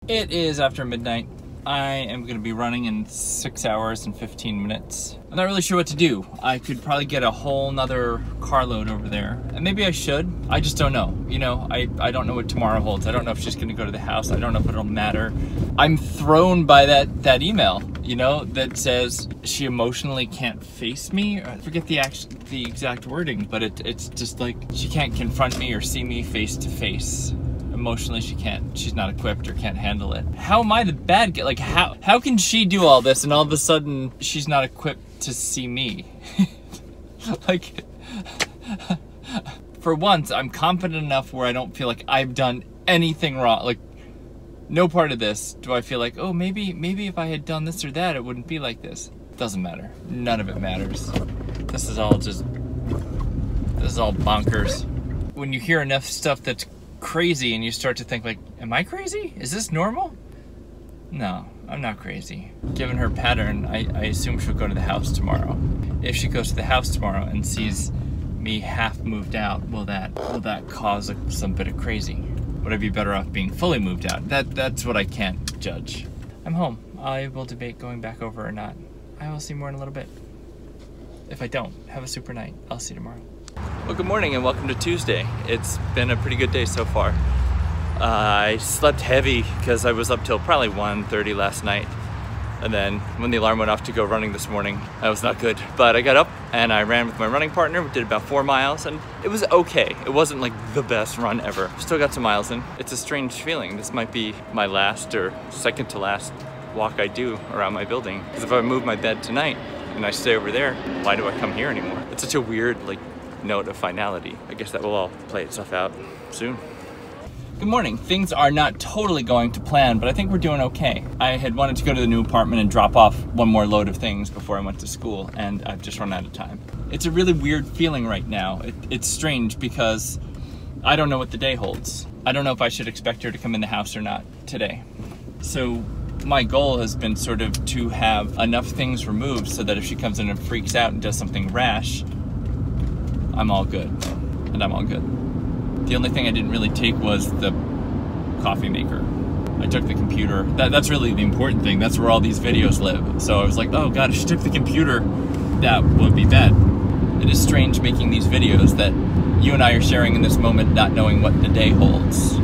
It is after midnight. I am going to be running in 6 hours and 15 minutes. I'm not really sure what to do. I could probably get a whole nother carload over there. And maybe I should. I just don't know. You know, I don't know what tomorrow holds. I don't know if she's going to go to the house. I don't know if it'll matter. I'm thrown by that email, you know, that says she emotionally can't face me. I forget the exact wording, but it's just like she can't confront me or see me face to face. Emotionally she can't, she's not equipped or can't handle it. How am I the bad guy? Like how can she do all this and all of a sudden she's not equipped to see me? Like, for once I'm confident enough where I don't feel like I've done anything wrong. Like, no part of this do I feel like, oh, maybe if I had done this or that it wouldn't be like this. Doesn't matter. None of it matters. This is all bonkers. When you hear enough stuff that's crazy and you start to think like, am I crazy? Is this normal? No, I'm not crazy. Given her pattern, I assume she'll go to the house tomorrow. If she goes to the house tomorrow and sees me half moved out, will that cause some bit of crazy? Would I be better off being fully moved out? That's what I can't judge. I'm home. I will debate going back over or not. I will see more in a little bit. If I don't, have a super night. I'll see you tomorrow. Well, good morning and welcome to Tuesday. It's been a pretty good day so far. I slept heavy because I was up till probably 1:30 last night. And then when the alarm went off to go running this morning, I was not good. But I got up and I ran with my running partner. We did about 4 miles and it was okay. It wasn't like the best run ever. Still got some miles in. It's a strange feeling. This might be my last or second to last walk I do around my building. Because if I move my bed tonight and I stay over there, why do I come here anymore? It's such a weird, like, note of finality. I guess that will all play itself out soon. Good morning. Things are not totally going to plan, but I think we're doing okay. I had wanted to go to the new apartment and drop off one more load of things before I went to school, and I've just run out of time. It's a really weird feeling right now. It's strange because I don't know what the day holds. I don't know if I should expect her to come in the house or not today. So my goal has been sort of to have enough things removed so that if she comes in and freaks out and does something rash, I'm all good, and I'm all good. The only thing I didn't really take was the coffee maker. I took the computer. That's really the important thing. That's where all these videos live. So I was like, oh God, if she took the computer, that would be bad. It is strange making these videos that you and I are sharing in this moment, not knowing what the day holds.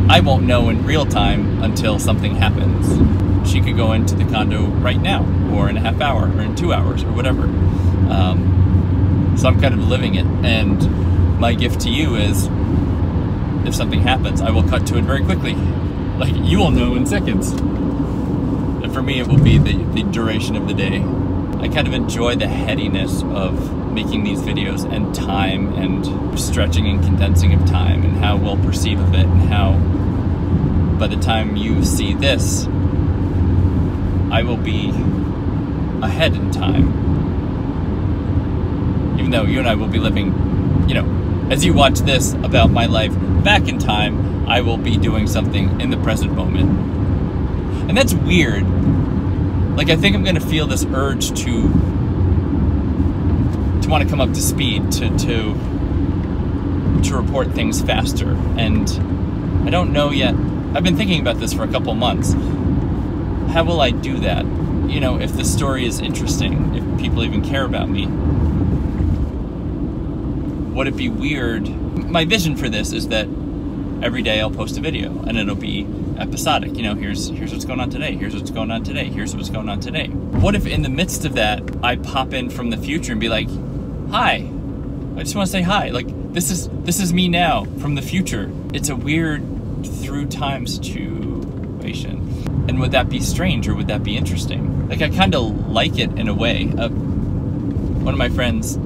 I won't know in real time until something happens. She could go into the condo right now, or in a half hour, or in 2 hours, or whatever. So I'm kind of living it, and my gift to you is, if something happens, I will cut to it very quickly. Like, you will know in seconds. And for me, it will be the duration of the day. I kind of enjoy the headiness of making these videos, and time, and stretching and condensing of time, and how we'll perceive of it, and how by the time you see this, I will be ahead in time. Even though you and I will be living, you know, as you watch this about my life back in time, I will be doing something in the present moment. And that's weird. Like, I think I'm gonna feel this urge to want to come up to speed, to report things faster. And I don't know yet. I've been thinking about this for a couple months. How will I do that? You know, if the story is interesting, if people even care about me. Would it be weird? My vision for this is that every day I'll post a video and it'll be episodic. You know, here's what's going on today. Here's what's going on today. Here's what's going on today. What if in the midst of that, I pop in from the future and be like, hi, I just want to say hi. Like, this is me now from the future. It's a weird through time situation. And would that be strange or would that be interesting? Like, I kind of like it in a way. One of my friends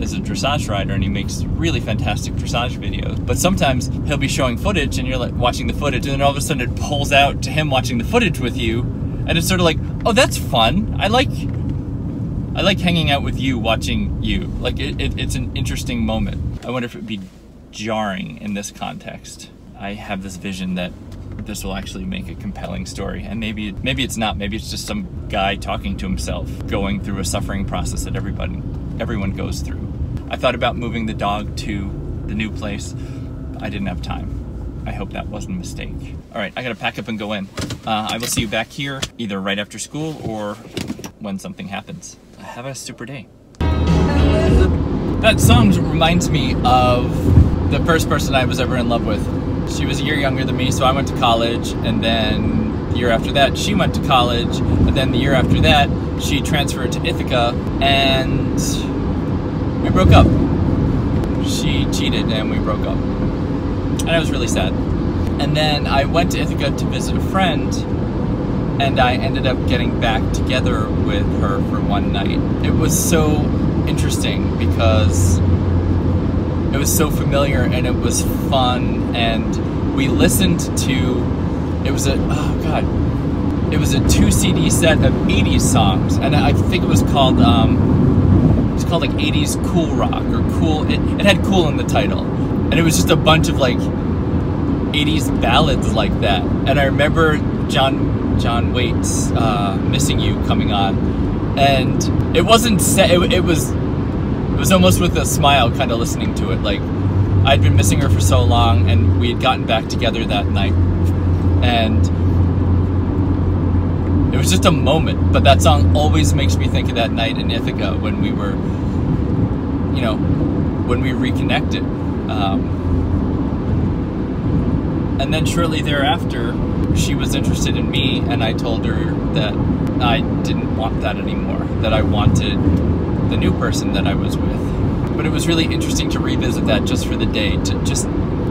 is a dressage rider, and he makes really fantastic dressage videos. But sometimes he'll be showing footage, and you're like watching the footage, and then all of a sudden it pulls out to him watching the footage with you, and it's sort of like, oh, that's fun. I like hanging out with you, watching you. Like, it's an interesting moment. I wonder if it would be jarring in this context. I have this vision that this will actually make a compelling story, and maybe it's not. Maybe it's just some guy talking to himself, going through a suffering process that everyone goes through. I thought about moving the dog to the new place. I didn't have time. I hope that wasn't a mistake. All right, I gotta pack up and go in. I will see you back here either right after school or when something happens. Have a super day. That song reminds me of the first person I was ever in love with. She was a year younger than me, so I went to college, and then the year after that, she went to college, and then the year after that, she transferred to Ithaca, and we broke up. She cheated, and we broke up. And I was really sad. And then I went to Ithaca to visit a friend, and I ended up getting back together with her for one night. It was so interesting because it was so familiar and it was fun, and we listened to, it was a 2 CD set of 80s songs, and I think it was called like 80s cool rock or cool, it had cool in the title, and it was just a bunch of like 80s ballads like that. And I remember John Waite's Missing You coming on, and it wasn't set, it was almost with a smile kind of listening to it. Like, I'd been missing her for so long, and we had gotten back together that night, and it was just a moment. But that song always makes me think of that night in Ithaca when we were, you know, when we reconnected. And then shortly thereafter, she was interested in me, and I told her that I didn't want that anymore, that I wanted the new person that I was with. But it was really interesting to revisit that just for the day, it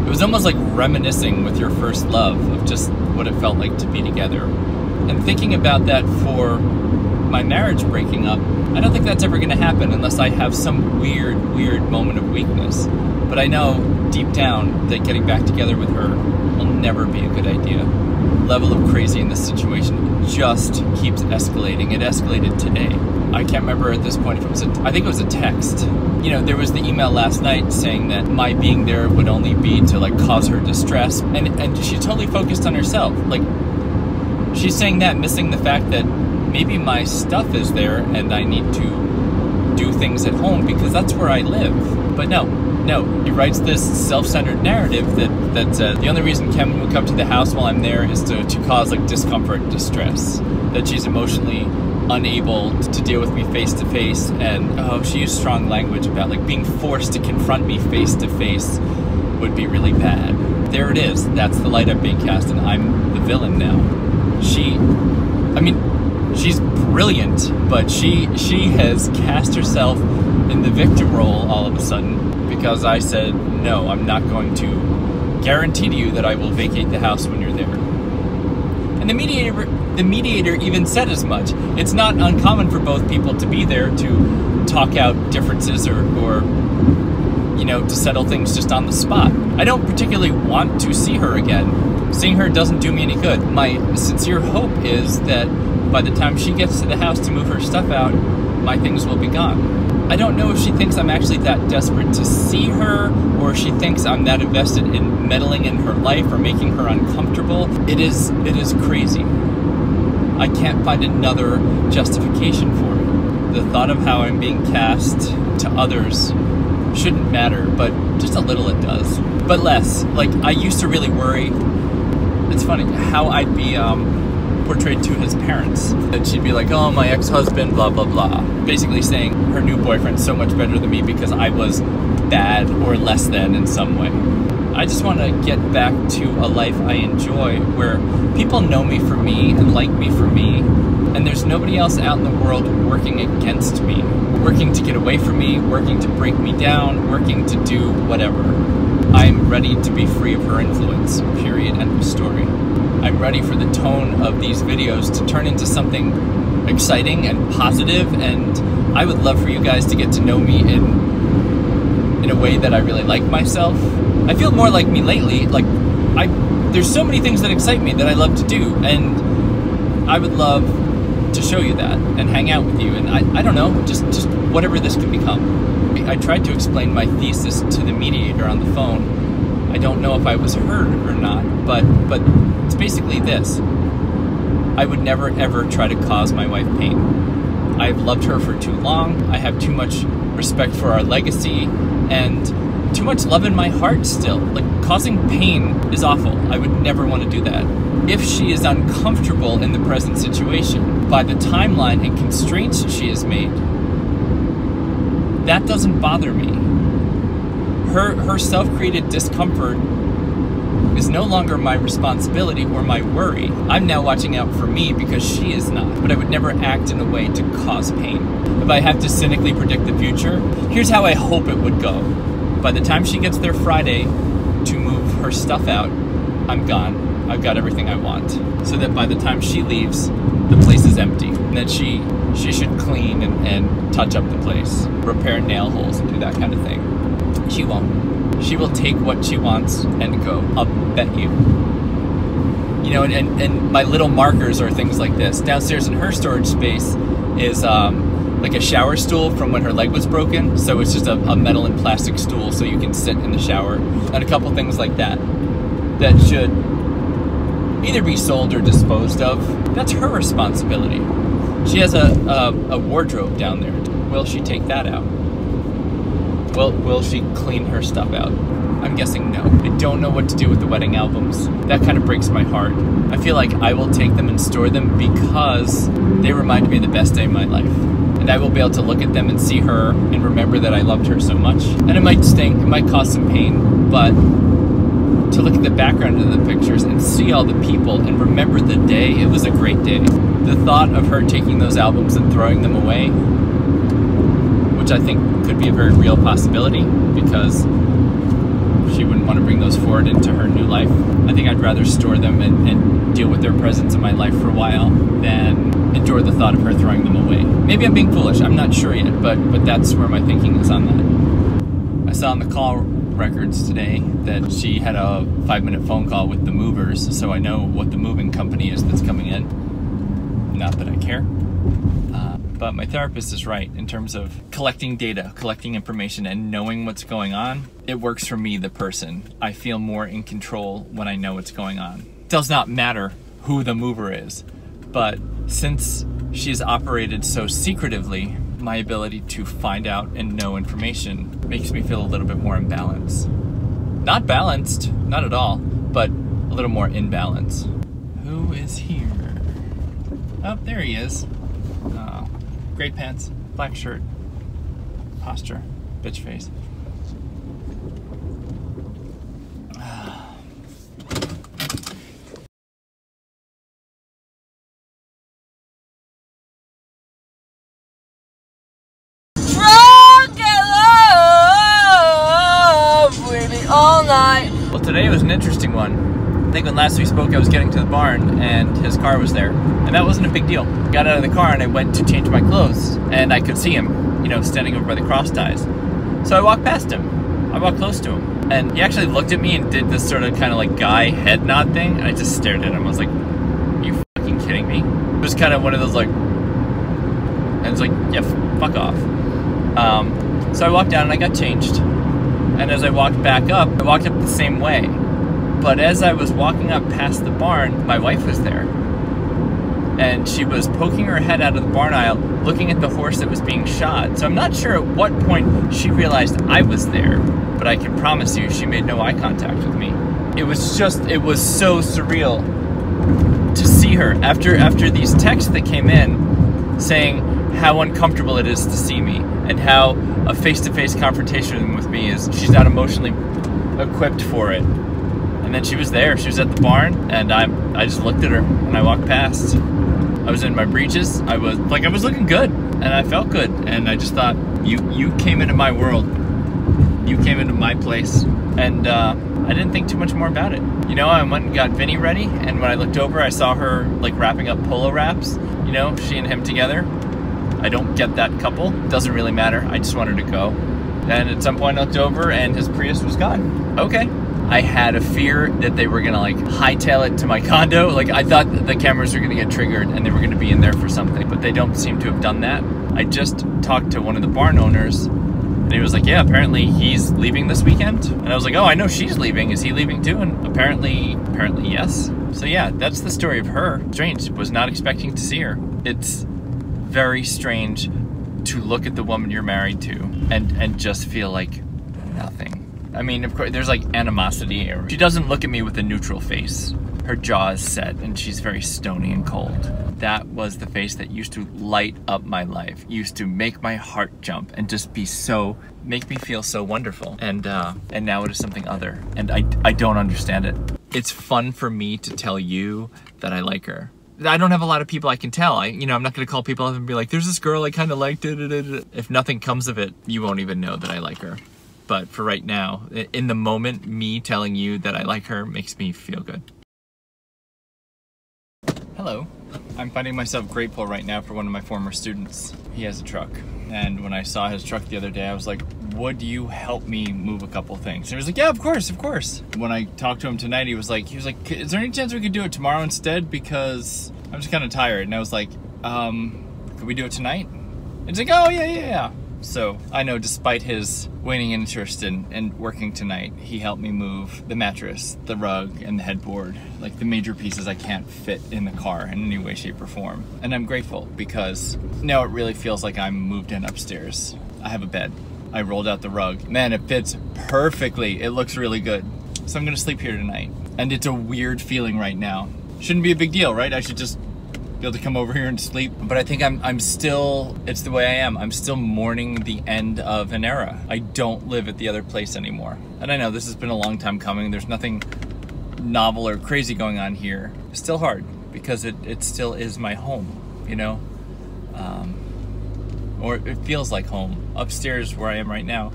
was almost like reminiscing with your first love of just what it felt like to be together. And thinking about that for my marriage breaking up, I don't think that's ever going to happen unless I have some weird moment of weakness. But I know deep down that getting back together with her will never be a good idea. Level of crazy in this situation just keeps escalating. It escalated today. I can't remember at this point if it was I think it was a text. You know, there was the email last night saying that my being there would only be to like cause her distress, and she totally focused on herself. Like, she's saying that, missing the fact that maybe my stuff is there and I need to do things at home because that's where I live. But no, he writes this self-centered narrative that says the only reason Kim would come to the house while I'm there is to cause like discomfort and distress, that she's emotionally unable to deal with me face to face, and she used strong language about like being forced to confront me face to face would be really bad. There it is. That's the light I'm being cast, and I'm the villain now. She's brilliant, but she has cast herself in the victim role all of a sudden because I said, no, I'm not going to guarantee to you that I will vacate the house when you're there. And the mediator even said as much. It's not uncommon for both people to be there to talk out differences or you know, to settle things just on the spot. I don't particularly want to see her again. Seeing her doesn't do me any good. My sincere hope is that by the time she gets to the house to move her stuff out, my things will be gone. I don't know if she thinks I'm actually that desperate to see her, or if she thinks I'm that invested in meddling in her life or making her uncomfortable. It is crazy. I can't find another justification for it. The thought of how I'm being cast to others shouldn't matter, but just a little it does. But less. Like, I used to really worry, it's funny, how I'd be portrayed to his parents. That she'd be like, oh, my ex-husband, blah, blah, blah. Basically saying her new boyfriend's so much better than me because I was bad or less than in some way. I just want to get back to a life I enjoy where people know me for me and like me for me, and there's nobody else out in the world working against me, working to get away from me, working to break me down, working to do whatever. I'm ready to be free of her influence, period, end of story. I'm ready for the tone of these videos to turn into something exciting and positive, and I would love for you guys to get to know me in a way that I really like myself. I feel more like me lately. Like, there's so many things that excite me that I love to do, and I would love to show you that and hang out with you, and I don't know, just whatever this can become. I tried to explain my thesis to the mediator on the phone. I don't know if I was heard or not, but it's basically this. I would never ever try to cause my wife pain. I've loved her for too long. I have too much respect for our legacy, and too much love in my heart still. Like, causing pain is awful. I would never want to do that. If she is uncomfortable in the present situation by the timeline and constraints she has made, that doesn't bother me. Her self-created discomfort is no longer my responsibility or my worry. I'm now watching out for me because she is not. But I would never act in a way to cause pain. If I have to cynically predict the future, here's how I hope it would go. By the time she gets there Friday to move her stuff out, I'm gone. I've got everything I want. So that by the time she leaves, the place is empty. And that she should clean and touch up the place, repair nail holes and do that kind of thing. She won't. She will take what she wants and go. I'll bet you. You know, and my little markers are things like this. Downstairs in her storage space is like a shower stool from when her leg was broken. So it's just a metal and plastic stool so you can sit in the shower. And a couple things like that that should either be sold or disposed of. That's her responsibility. She has a wardrobe down there. Will she take that out? Will she clean her stuff out? I'm guessing no. I don't know what to do with the wedding albums. That kind of breaks my heart. I feel like I will take them and store them because they remind me of the best day of my life. And I will be able to look at them and see her and remember that I loved her so much. And it might sting, it might cause some pain, but to look at the background of the pictures and see all the people and remember the day, it was a great day. The thought of her taking those albums and throwing them away, which I think could be a very real possibility because she wouldn't want to bring those forward into her new life. I think I'd rather store them and deal with their presence in my life for a while than endure the thought of her throwing them away. Maybe I'm being foolish, I'm not sure yet, but that's where my thinking is on that. I saw on the call records today that she had a 5-minute phone call with the movers, so I know what the moving company is that's coming in. Not that I care. But my therapist is right in terms of collecting data, collecting information, and knowing what's going on. It works for me, the person. I feel more in control when I know what's going on. It does not matter who the mover is, but since she's operated so secretively, my ability to find out and know information makes me feel a little bit more in balance. Not balanced, not at all, but a little more in balance. Who is here? Oh, there he is. Gray pants, black shirt, posture, bitch face. Drunk in love with me all night. Well, today was an interesting one. I think when last we spoke, I was getting to the barn and his car was there. And that wasn't a big deal. Got out of the car and I went to change my clothes and I could see him, you know, standing over by the cross ties. So I walked past him. I walked close to him. And he actually looked at me and did this sort of kind of like guy head nod thing. And I just stared at him. I was like, are you fucking kidding me? It was kind of one of those like, and it's like, yeah, fuck off. So I walked down and I got changed. And as I walked back up, I walked up the same way. But as I was walking up past the barn, my wife was there. And she was poking her head out of the barn aisle, looking at the horse that was being shod. So I'm not sure at what point she realized I was there, but I can promise you she made no eye contact with me. It was so surreal to see her after these texts that came in saying how uncomfortable it is to see me and how a face-to-face confrontation with me is, she's not emotionally equipped for it. And then she was there, she was at the barn, and I just looked at her and I walked past. I was in my breeches, I was looking good, and I felt good, and I just thought, you came into my world, you came into my place, and I didn't think too much more about it. You know, I went and got Vinny ready, and when I looked over, I saw her like wrapping up polo wraps, you know, she and him together. I don't get that couple, doesn't really matter, I just wanted to go. Then at some point I looked over and his Prius was gone. Okay. I had a fear that they were gonna like hightail it to my condo. Like I thought the cameras were gonna get triggered and they were gonna be in there for something, but they don't seem to have done that. I just talked to one of the barn owners and he was like, yeah, apparently he's leaving this weekend. And I was like, oh, I know she's leaving. Is he leaving too? And apparently yes. So yeah, that's the story of her. Strange, was not expecting to see her. It's very strange to look at the woman you're married to and just feel like nothing. I mean, of course, there's like animosity here. She doesn't look at me with a neutral face. Her jaw is set and she's very stony and cold. That was the face that used to light up my life, used to make my heart jump and just make me feel so wonderful. And now it is something other, and I don't understand it. It's fun for me to tell you that I like her. I don't have a lot of people I can tell. I'm not gonna call people up and be like, there's this girl I kind of like, If nothing comes of it, you won't even know that I like her. But for right now, in the moment, me telling you that I like her makes me feel good. Hello. I'm finding myself grateful right now for one of my former students. He has a truck. And when I saw his truck the other day, I was like, would you help me move a couple things? And he was like, yeah, of course, of course. When I talked to him tonight, he was like, is there any chance we could do it tomorrow instead? Because I'm just kind of tired. And I was like, could we do it tonight? And he's like, oh, yeah. So I know despite his waning interest in working tonight, he helped me move the mattress, the rug, and the headboard, like the major pieces I can't fit in the car in any way, shape, or form. And I'm grateful because now it really feels like I'm moved in upstairs. I have a bed. I rolled out the rug. Man, it fits perfectly. It looks really good. So I'm gonna sleep here tonight. And it's a weird feeling right now. Shouldn't be a big deal, right? I should just be able to come over here and sleep. But I think I'm still, it's the way I am. I'm still mourning the end of an era. I don't live at the other place anymore. And I know this has been a long time coming. There's nothing novel or crazy going on here. It's still hard because it still is my home, or it feels like home. Upstairs where I am right now,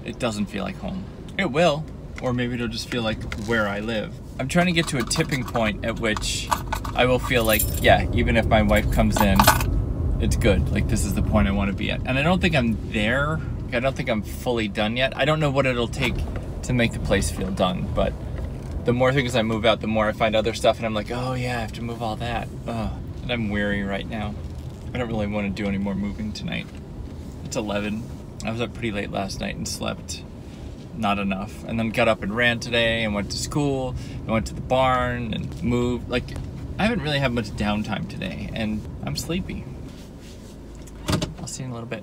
it doesn't feel like home. It will, or maybe it'll just feel like where I live. I'm trying to get to a tipping point at which I will feel like, yeah, even if my wife comes in, it's good. Like, this is the point I want to be at. And I don't think I'm there. I don't think I'm fully done yet. I don't know what it'll take to make the place feel done, but the more things I move out, the more I find other stuff, and I'm like, oh yeah, I have to move all that. And I'm weary right now. I don't really want to do any more moving tonight. It's 11. I was up pretty late last night and slept not enough. And then got up and ran today and went to school and went to the barn and moved. Like, I haven't really had much downtime today and I'm sleepy. I'll see you in a little bit.